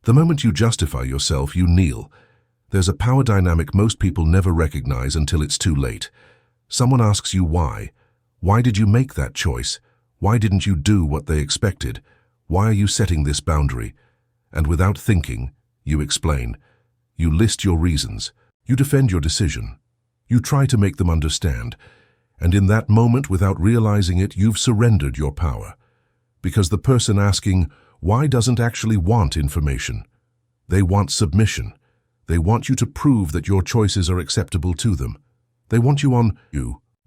The moment you justify yourself, you kneel. There's a power dynamic most people never recognize until it's too late. Someone asks you why. Why did you make that choice? Why didn't you do what they expected? Why are you setting this boundary? And without thinking, you explain. You list your reasons. You defend your decision. You try to make them understand. And in that moment, without realizing it, you've surrendered your power. Because the person asking why doesn't actually want information. They want submission. They want you to prove that your choices are acceptable to them. They want you on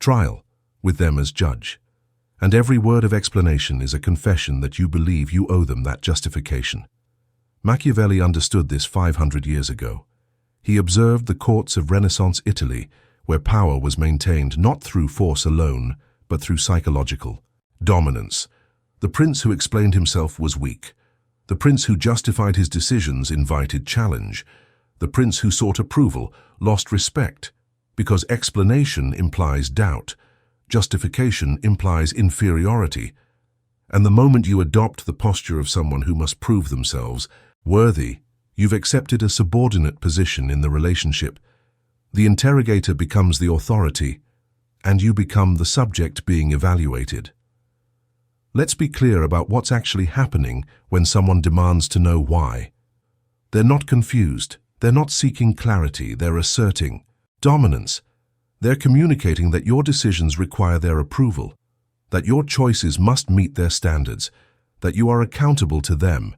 trial, with them as judge. And every word of explanation is a confession that you believe you owe them that justification. Machiavelli understood this 500 years ago. He observed the courts of Renaissance Italy, where power was maintained not through force alone, but through psychological dominance. The prince who explained himself was weak. The prince who justified his decisions invited challenge. The prince who sought approval lost respect, because explanation implies doubt. Justification implies inferiority. And the moment you adopt the posture of someone who must prove themselves worthy, you've accepted a subordinate position in the relationship. The interrogator becomes the authority, and you become the subject being evaluated. Let's be clear about what's actually happening when someone demands to know why. They're not confused. They're not seeking clarity. They're asserting dominance. They're communicating that your decisions require their approval, that your choices must meet their standards, that you are accountable to them.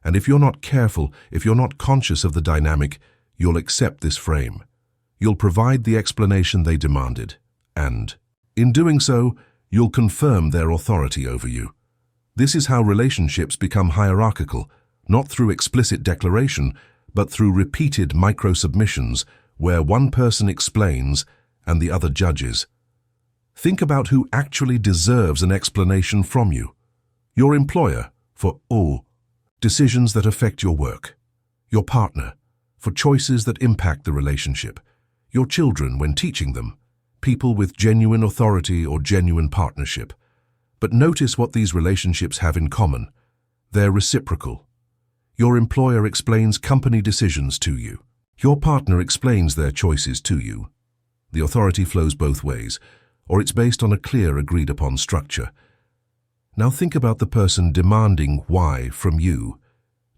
And if you're not careful, if you're not conscious of the dynamic, you'll accept this frame. You'll provide the explanation they demanded, and, in doing so, you'll confirm their authority over you. This is how relationships become hierarchical, not through explicit declaration, but through repeated micro-submissions where one person explains and the other judges. Think about who actually deserves an explanation from you. Your employer, for all decisions that affect your work. Your partner, for choices that impact the relationship. Your children when teaching them. People with genuine authority or genuine partnership. But notice what these relationships have in common. They're reciprocal. Your employer explains company decisions to you. Your partner explains their choices to you. The authority flows both ways, or it's based on a clear, agreed-upon structure. Now think about the person demanding why from you.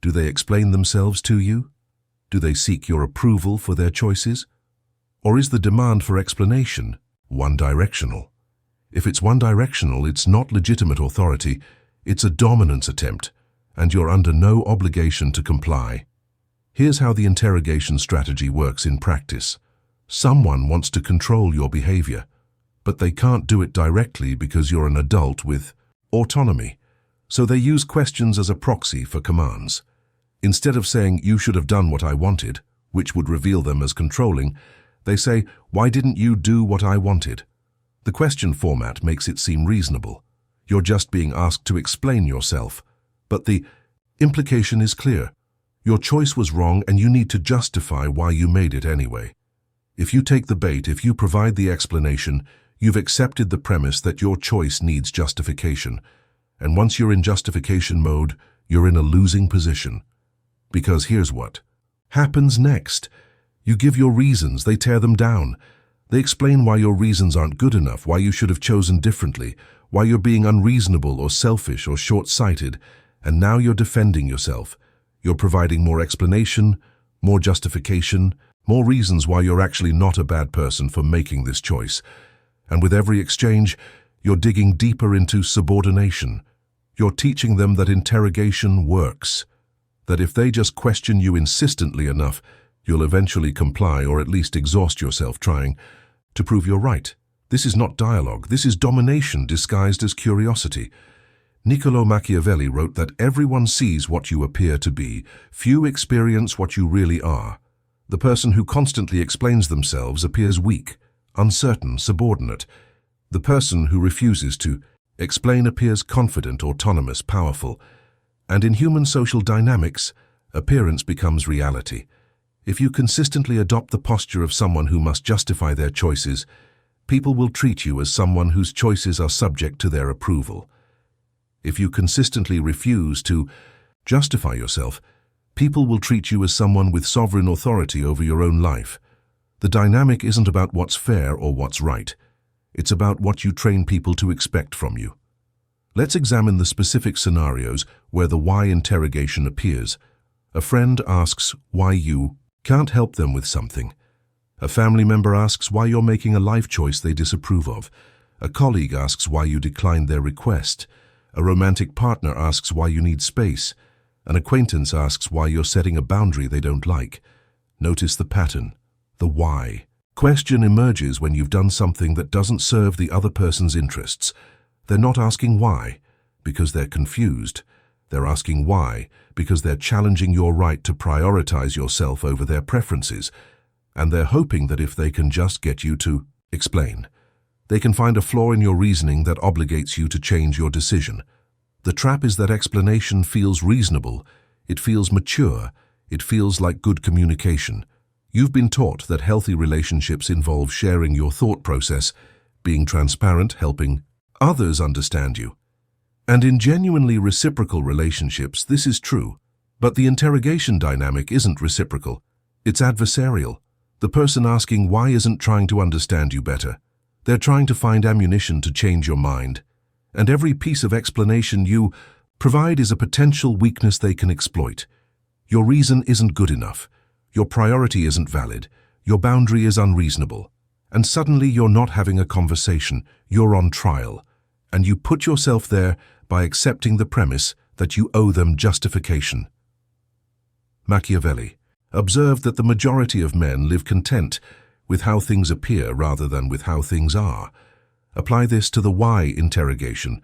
Do they explain themselves to you? Do they seek your approval for their choices? Or is the demand for explanation one-directional? If it's one-directional, it's not legitimate authority, it's a dominance attempt, and you're under no obligation to comply. Here's how the interrogation strategy works in practice. Someone wants to control your behavior, but they can't do it directly because you're an adult with autonomy. So they use questions as a proxy for commands. Instead of saying, "You should have done what I wanted," which would reveal them as controlling, they say, "Why didn't you do what I wanted?" The question format makes it seem reasonable. You're just being asked to explain yourself. But the implication is clear. Your choice was wrong and you need to justify why you made it anyway. If you take the bait, if you provide the explanation, you've accepted the premise that your choice needs justification. And once you're in justification mode, you're in a losing position. Because here's what happens next. You give your reasons, they tear them down. They explain why your reasons aren't good enough, why you should have chosen differently, why you're being unreasonable or selfish or short-sighted, and now you're defending yourself. You're providing more explanation, more justification, more reasons why you're actually not a bad person for making this choice. And with every exchange, you're digging deeper into subordination. You're teaching them that interrogation works, that if they just question you insistently enough, you'll eventually comply or at least exhaust yourself trying to prove you're right. This is not dialogue, this is domination disguised as curiosity. Niccolo Machiavelli wrote that everyone sees what you appear to be, few experience what you really are. The person who constantly explains themselves appears weak, uncertain, subordinate. The person who refuses to explain appears confident, autonomous, powerful. And in human social dynamics, appearance becomes reality. If you consistently adopt the posture of someone who must justify their choices, people will treat you as someone whose choices are subject to their approval. If you consistently refuse to justify yourself, People will treat you as someone with sovereign authority over your own life. The dynamic isn't about what's fair or what's right. It's about what you train people to expect from you. Let's examine the specific scenarios where the why interrogation appears. A friend asks why you can't help them with something. A family member asks why you're making a life choice they disapprove of. A colleague asks why you declined their request. A romantic partner asks why you need space. An acquaintance asks why you're setting a boundary they don't like. Notice the pattern, the why. Question emerges when you've done something that doesn't serve the other person's interests. They're not asking why, because they're confused. They're asking why, because they're challenging your right to prioritize yourself over their preferences. And they're hoping that if they can just get you to explain, they can find a flaw in your reasoning that obligates you to change your decision. The trap is that explanation feels reasonable, it feels mature, it feels like good communication. You've been taught that healthy relationships involve sharing your thought process, being transparent, helping others understand you. And in genuinely reciprocal relationships, this is true. But the interrogation dynamic isn't reciprocal. It's adversarial. The person asking why isn't trying to understand you better. They're trying to find ammunition to change your mind. And every piece of explanation you provide is a potential weakness they can exploit. Your reason isn't good enough. Your priority isn't valid. Your boundary is unreasonable. And suddenly you're not having a conversation. You're on trial. And you put yourself there by accepting the premise that you owe them justification. Machiavelli observed that the majority of men live content with how things appear rather than with how things are. Apply this to the why interrogation.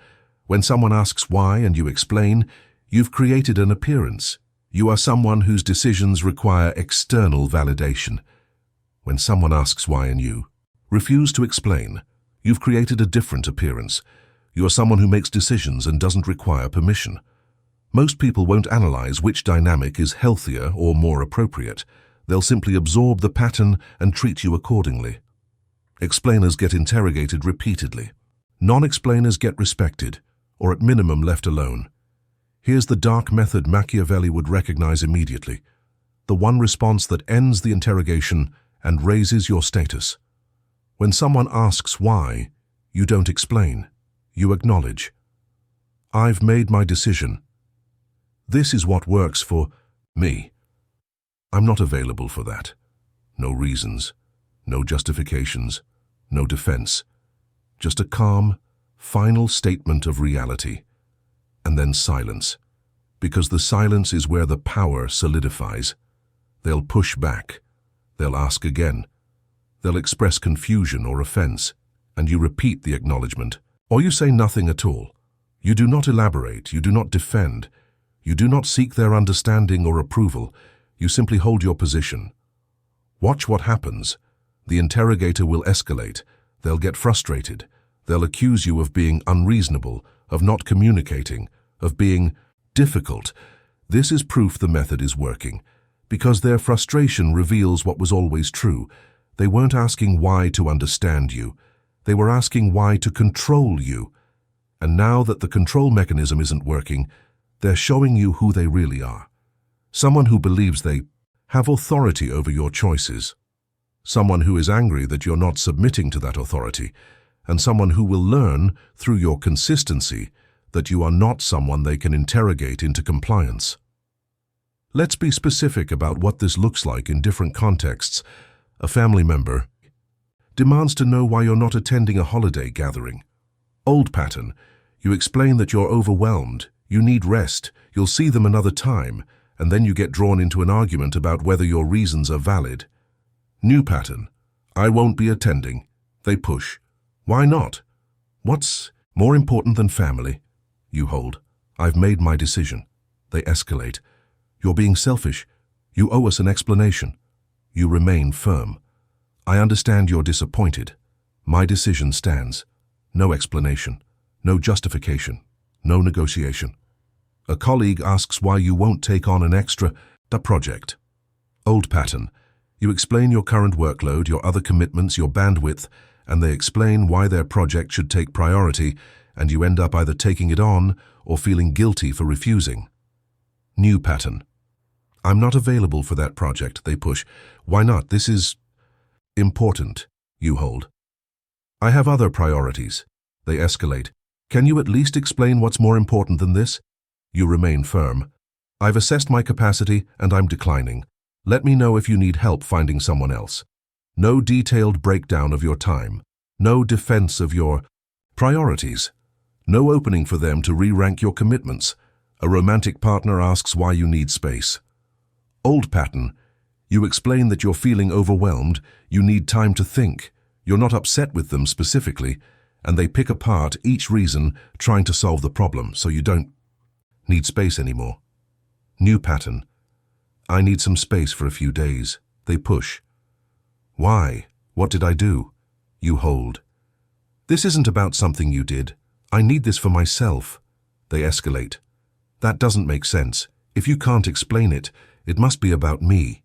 When someone asks why and you explain, you've created an appearance. You are someone whose decisions require external validation. When someone asks why and you refuse to explain, you've created a different appearance. You are someone who makes decisions and doesn't require permission. Most people won't analyze which dynamic is healthier or more appropriate. They'll simply absorb the pattern and treat you accordingly. Explainers get interrogated repeatedly. Non-explainers get respected, or at minimum left alone. Here's the dark method Machiavelli would recognize immediately. The one response that ends the interrogation and raises your status. When someone asks why, you don't explain. You acknowledge. I've made my decision. This is what works for me. I'm not available for that. No reasons, no justifications, no defense. Just a calm, final statement of reality. And then silence. Because the silence is where the power solidifies. They'll push back. They'll ask again. They'll express confusion or offense, and you repeat the acknowledgement. Or you say nothing at all. You do not elaborate, you do not defend. You do not seek their understanding or approval. You simply hold your position. Watch what happens. The interrogator will escalate. They'll get frustrated. They'll accuse you of being unreasonable, of not communicating, of being difficult. This is proof the method is working, because their frustration reveals what was always true. They weren't asking why to understand you. They were asking why to control you. And now that the control mechanism isn't working, they're showing you who they really are. Someone who believes they have authority over your choices. Someone who is angry that you're not submitting to that authority. And someone who will learn, through your consistency, that you are not someone they can interrogate into compliance. Let's be specific about what this looks like in different contexts. A family member demands to know why you're not attending a holiday gathering. Old pattern. You explain that you're overwhelmed, you need rest, you'll see them another time, and then you get drawn into an argument about whether your reasons are valid. New pattern. I won't be attending. They push. Why not? What's more important than family? You hold. I've made my decision. They escalate. You're being selfish. You owe us an explanation. You remain firm. I understand you're disappointed. My decision stands. No explanation. No justification. No negotiation. A colleague asks why you won't take on an extra project. Old pattern. You explain your current workload, your other commitments, your bandwidth, and they explain why their project should take priority, and you end up either taking it on or feeling guilty for refusing. New pattern. I'm not available for that project, they push. Why not? This is important, you hold. I have other priorities. They escalate. Can you at least explain what's more important than this? You remain firm. I've assessed my capacity and I'm declining. Let me know if you need help finding someone else. No detailed breakdown of your time. No defense of your priorities. No opening for them to re-rank your commitments. A romantic partner asks why you need space. Old pattern. You explain that you're feeling overwhelmed, you need time to think. You're not upset with them specifically, and they pick apart each reason trying to solve the problem, so you don't need space anymore. New pattern. I need some space for a few days. They push. Why? What did I do? You hold. This isn't about something you did. I need this for myself. They escalate. That doesn't make sense. If you can't explain it, it must be about me.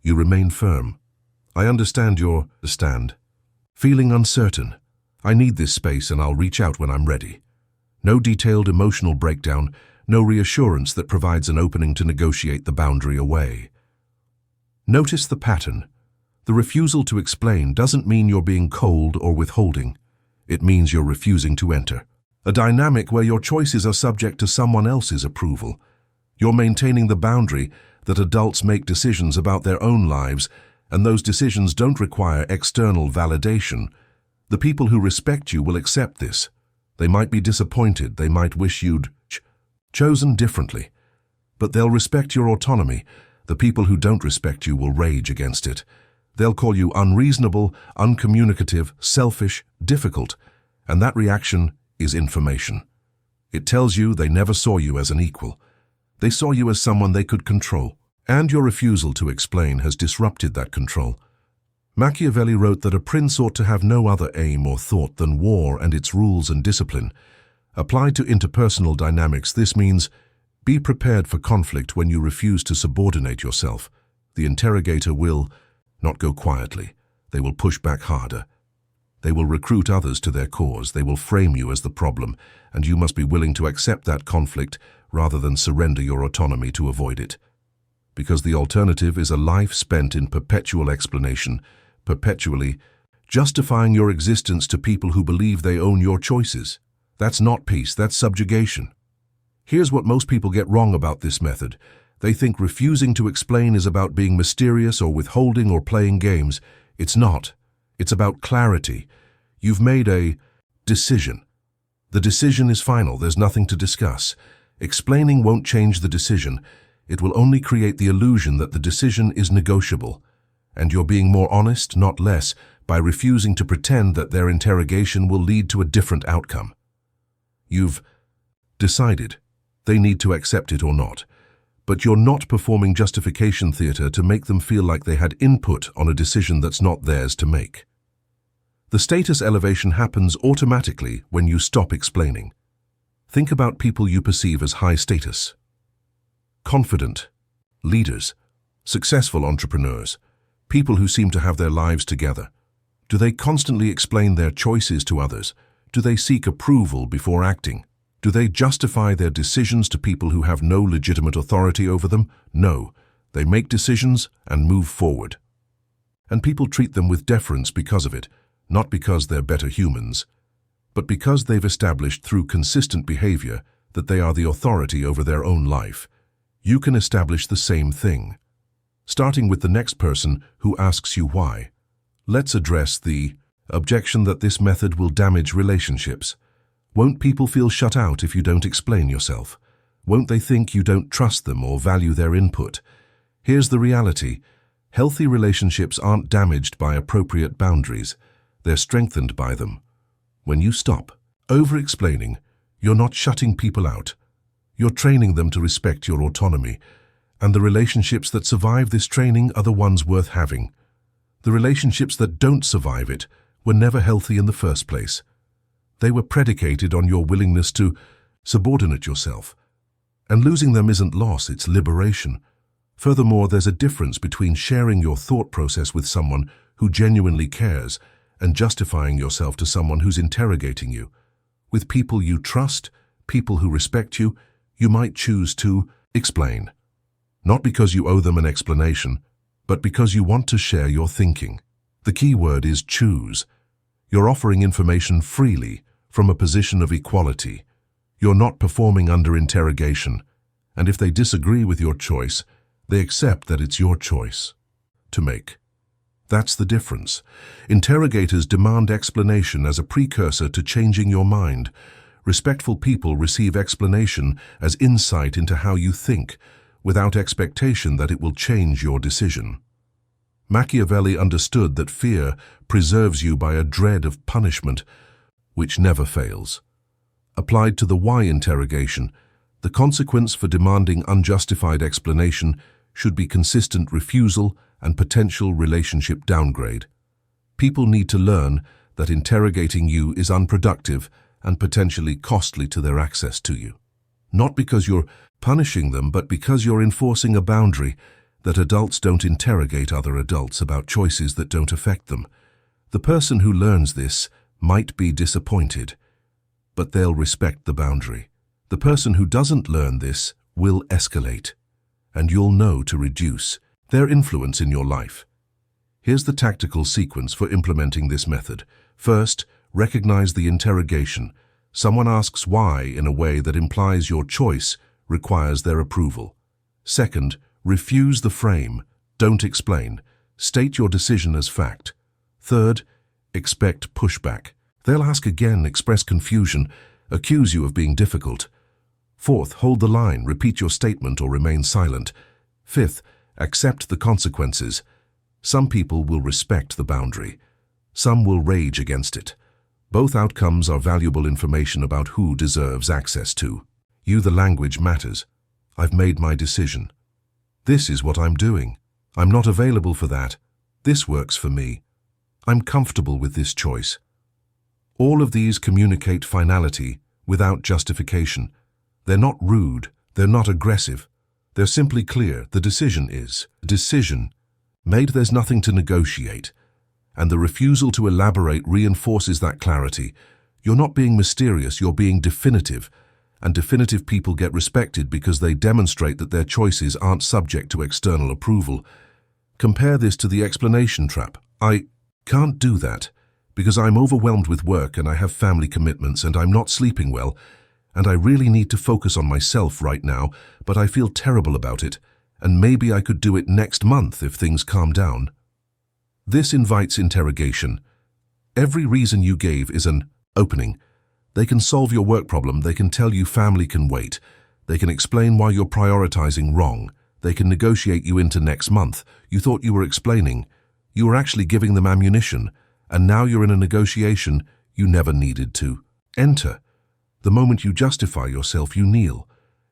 You remain firm. I understand your stand. Feeling uncertain. I need this space and I'll reach out when I'm ready. No detailed emotional breakdown, no reassurance that provides an opening to negotiate the boundary away. Notice the pattern. The refusal to explain doesn't mean you're being cold or withholding. It means you're refusing to enter. A dynamic where your choices are subject to someone else's approval. You're maintaining the boundary that adults make decisions about their own lives, and those decisions don't require external validation. The people who respect you will accept this. They might be disappointed, they might wish you'd chosen differently. But they'll respect your autonomy. The people who don't respect you will rage against it. They'll call you unreasonable, uncommunicative, selfish, difficult, and that reaction is information. It tells you they never saw you as an equal. They saw you as someone they could control, and your refusal to explain has disrupted that control. Machiavelli wrote that a prince ought to have no other aim or thought than war and its rules and discipline. Applied to interpersonal dynamics, this means be prepared for conflict when you refuse to subordinate yourself. The interrogator will not go quietly. They will push back harder. They will recruit others to their cause. They will frame you as the problem, and you must be willing to accept that conflict rather than surrender your autonomy to avoid it. Because the alternative is a life spent in perpetual explanation, perpetually justifying your existence to people who believe they own your choices. That's not peace, that's subjugation. Here's what most people get wrong about this method. They think refusing to explain is about being mysterious or withholding or playing games. It's not. It's about clarity. You've made a decision. The decision is final. There's nothing to discuss. Explaining won't change the decision. It will only create the illusion that the decision is negotiable. And you're being more honest, not less, by refusing to pretend that their interrogation will lead to a different outcome. You've decided. They need to accept it or not. But you're not performing justification theater to make them feel like they had input on a decision that's not theirs to make. The status elevation happens automatically when you stop explaining. Think about people you perceive as high status. Confident leaders, successful entrepreneurs, people who seem to have their lives together. Do they constantly explain their choices to others? Do they seek approval before acting? Do they justify their decisions to people who have no legitimate authority over them? No, they make decisions and move forward. And people treat them with deference because of it, not because they're better humans, but because they've established through consistent behavior that they are the authority over their own life. You can establish the same thing, starting with the next person who asks you why. Let's address the objection that this method will damage relationships. Won't people feel shut out if you don't explain yourself? Won't they think you don't trust them or value their input? Here's the reality. Healthy relationships aren't damaged by appropriate boundaries. They're strengthened by them. When you stop over-explaining, you're not shutting people out. You're training them to respect your autonomy. And the relationships that survive this training are the ones worth having. The relationships that don't survive it were never healthy in the first place. They were predicated on your willingness to subordinate yourself. And losing them isn't loss, it's liberation. Furthermore, there's a difference between sharing your thought process with someone who genuinely cares and justifying yourself to someone who's interrogating you. With people you trust, people who respect you, you might choose to explain. not because you owe them an explanation, but because you want to share your thinking. The key word is choose. You're offering information freely, from a position of equality. You're not performing under interrogation, and if they disagree with your choice, they accept that it's your choice to make. That's the difference. Interrogators demand explanation as a precursor to changing your mind. Respectful people receive explanation as insight into how you think, without expectation that it will change your decision. Machiavelli understood that fear preserves you by a dread of punishment, which never fails. Applied to the why interrogation, the consequence for demanding unjustified explanation should be consistent refusal and potential relationship downgrade. People need to learn that interrogating you is unproductive and potentially costly to their access to you. Not because you're punishing them, but because you're enforcing a boundary that adults don't interrogate other adults about choices that don't affect them. The person who learns this might be disappointed, but they'll respect the boundary. The person who doesn't learn this will escalate, and you'll know to reduce their influence in your life. Here's the tactical sequence for implementing this method. First, recognize the interrogation. Someone asks why in a way that implies your choice requires their approval. Second, refuse the frame. Don't explain. State your decision as fact. Third, expect pushback. They'll ask again, express confusion, accuse you of being difficult. Fourth, hold the line, repeat your statement or remain silent. Fifth, accept the consequences. Some people will respect the boundary. Some will rage against it. Both outcomes are valuable information about who deserves access to. You, the language matters. I've made my decision. This is what I'm doing. I'm not available for that. This works for me. I'm comfortable with this choice. All of these communicate finality without justification. They're not rude. They're not aggressive. They're simply clear. The decision is a decision made. There's nothing to negotiate. And the refusal to elaborate reinforces that clarity. You're not being mysterious, you're being definitive. And definitive people get respected because they demonstrate that their choices aren't subject to external approval. Compare this to the explanation trap. I can't do that because I'm overwhelmed with work and I have family commitments and I'm not sleeping well and I really need to focus on myself right now, but I feel terrible about it and maybe I could do it next month if things calm down. This invites interrogation. Every reason you gave is an opening. They can solve your work problem, they can tell you family can wait, they can explain why you're prioritizing wrong, they can negotiate you into next month. You thought you were explaining. You were actually giving them ammunition, and now you're in a negotiation you never needed to enter. The moment you justify yourself, you kneel,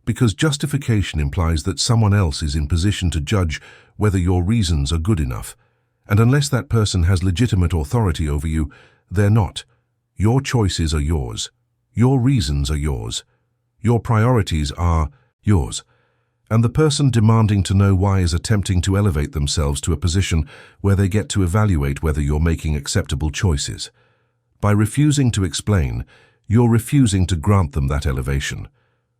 because justification implies that someone else is in position to judge whether your reasons are good enough. And unless that person has legitimate authority over you, they're not. Your choices are yours. Your reasons are yours. Your priorities are yours. And the person demanding to know why is attempting to elevate themselves to a position where they get to evaluate whether you're making acceptable choices. By refusing to explain, you're refusing to grant them that elevation.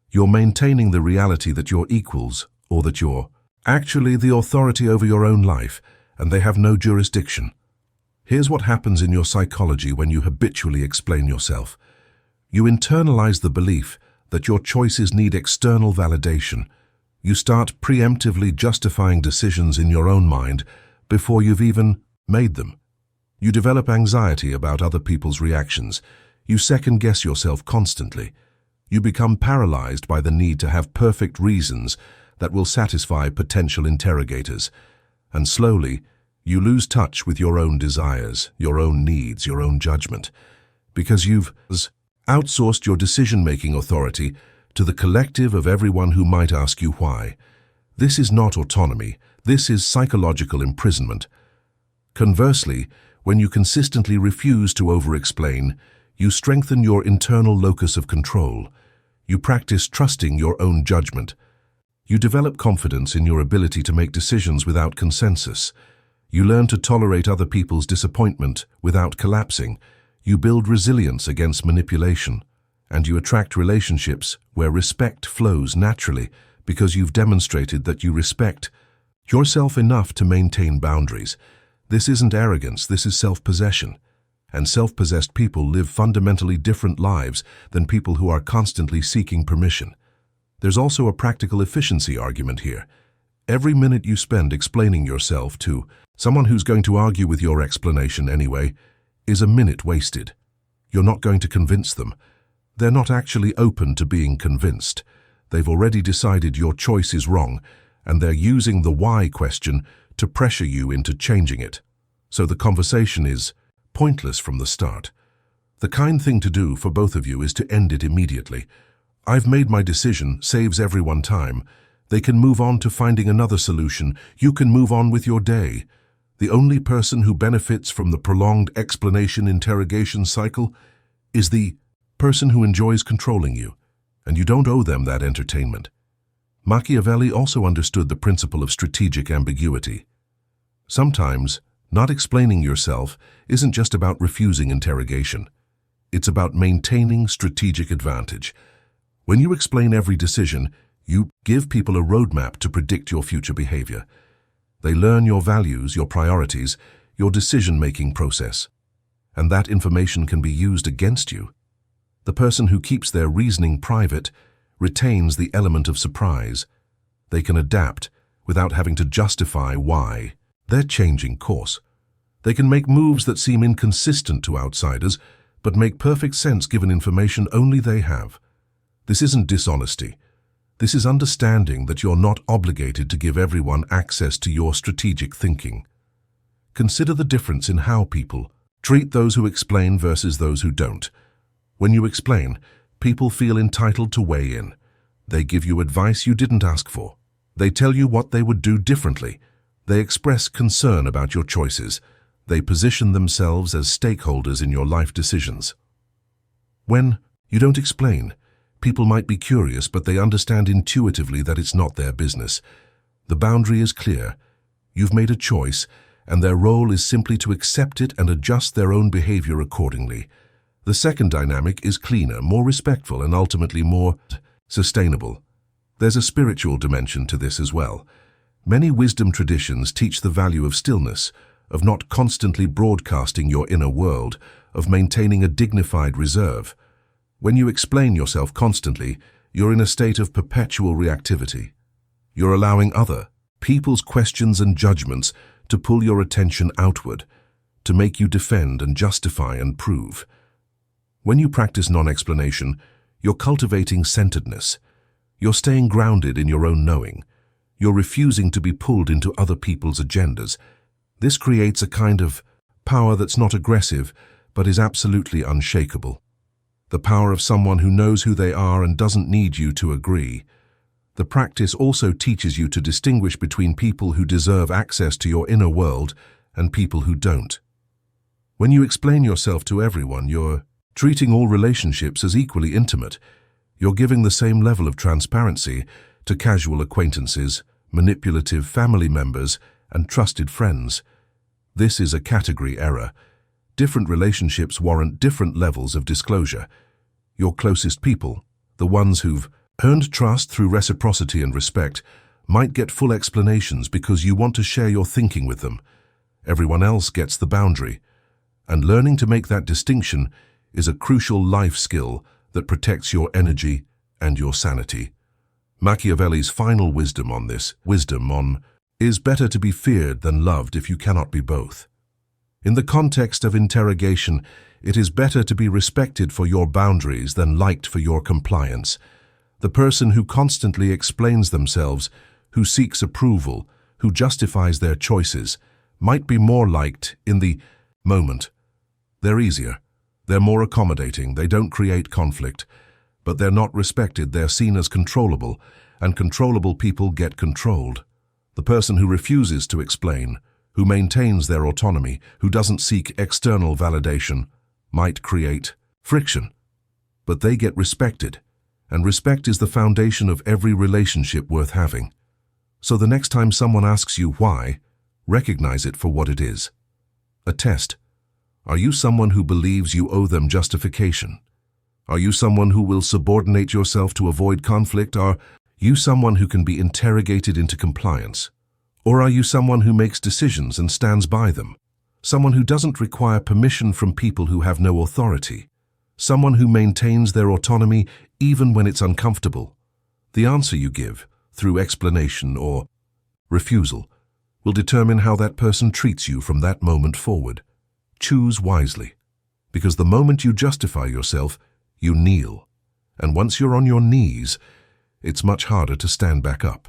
You're maintaining the reality that you're equals, or that you're actually the authority over your own life, and they have no jurisdiction. Here's what happens in your psychology when you habitually explain yourself. You internalize the belief that your choices need external validation. You start preemptively justifying decisions in your own mind before you've even made them. You develop anxiety about other people's reactions. You second-guess yourself constantly. You become paralyzed by the need to have perfect reasons that will satisfy potential interrogators. And slowly, you lose touch with your own desires, your own needs, your own judgment, because you've outsourced your decision-making authority to the collective of everyone who might ask you why. This is not autonomy. This is psychological imprisonment. Conversely, when you consistently refuse to over-explain, you strengthen your internal locus of control. You practice trusting your own judgment. You develop confidence in your ability to make decisions without consensus. You learn to tolerate other people's disappointment without collapsing. You build resilience against manipulation. And you attract relationships where respect flows naturally because you've demonstrated that you respect yourself enough to maintain boundaries. This isn't arrogance, this is self-possession. And self-possessed people live fundamentally different lives than people who are constantly seeking permission. There's also a practical efficiency argument here. Every minute you spend explaining yourself to someone who's going to argue with your explanation anyway is a minute wasted. You're not going to convince them. They're not actually open to being convinced. They've already decided your choice is wrong, and they're using the why question to pressure you into changing it. So the conversation is pointless from the start. The kind thing to do for both of you is to end it immediately. I've made my decision, saves everyone time. They can move on to finding another solution. You can move on with your day. The only person who benefits from the prolonged explanation-interrogation cycle is the person who enjoys controlling you, and you don't owe them that entertainment. Machiavelli also understood the principle of strategic ambiguity. Sometimes, not explaining yourself isn't just about refusing interrogation. It's about maintaining strategic advantage. When you explain every decision, you give people a roadmap to predict your future behavior. They learn your values, your priorities, your decision-making process. And that information can be used against you. The person who keeps their reasoning private retains the element of surprise. They can adapt without having to justify why they're changing course. They can make moves that seem inconsistent to outsiders, but make perfect sense given information only they have. This isn't dishonesty. This is understanding that you're not obligated to give everyone access to your strategic thinking. Consider the difference in how people treat those who explain versus those who don't. When you explain, people feel entitled to weigh in. They give you advice you didn't ask for. They tell you what they would do differently. They express concern about your choices. They position themselves as stakeholders in your life decisions. When you don't explain, people might be curious, but they understand intuitively that it's not their business. The boundary is clear. You've made a choice, and their role is simply to accept it and adjust their own behavior accordingly. The second dynamic is cleaner, more respectful, and ultimately more sustainable. There's a spiritual dimension to this as well. Many wisdom traditions teach the value of stillness, of not constantly broadcasting your inner world, of maintaining a dignified reserve. When you explain yourself constantly, you're in a state of perpetual reactivity. You're allowing other people's questions and judgments to pull your attention outward, to make you defend and justify and prove. When you practice non-explanation, you're cultivating centeredness. You're staying grounded in your own knowing. You're refusing to be pulled into other people's agendas. This creates a kind of power that's not aggressive, but is absolutely unshakable. The power of someone who knows who they are and doesn't need you to agree. The practice also teaches you to distinguish between people who deserve access to your inner world and people who don't. When you explain yourself to everyone, you're treating all relationships as equally intimate. You're giving the same level of transparency to casual acquaintances, manipulative family members, and trusted friends. This is a category error. Different relationships warrant different levels of disclosure. Your closest people, the ones who've earned trust through reciprocity and respect, might get full explanations because you want to share your thinking with them. Everyone else gets the boundary. And learning to make that distinction is a crucial life skill that protects your energy and your sanity. Machiavelli's final wisdom on this, is better to be feared than loved if you cannot be both. In the context of interrogation, it is better to be respected for your boundaries than liked for your compliance. The person who constantly explains themselves, who seeks approval, who justifies their choices, might be more liked in the moment. They're easier. They're more accommodating. They don't create conflict. But they're not respected. They're seen as controllable, and controllable people get controlled. The person who refuses to explain, who maintains their autonomy, who doesn't seek external validation, might create friction. But they get respected, and respect is the foundation of every relationship worth having. So the next time someone asks you why, recognize it for what it is. A test. Are you someone who believes you owe them justification? Are you someone who will subordinate yourself to avoid conflict? Are You someone who can be interrogated into compliance? Or are you someone who makes decisions and stands by them? Someone who doesn't require permission from people who have no authority? Someone who maintains their autonomy even when it's uncomfortable? The answer you give, through explanation or refusal, will determine how that person treats you from that moment forward. Choose wisely, because the moment you justify yourself, you kneel. And once you're on your knees, it's much harder to stand back up.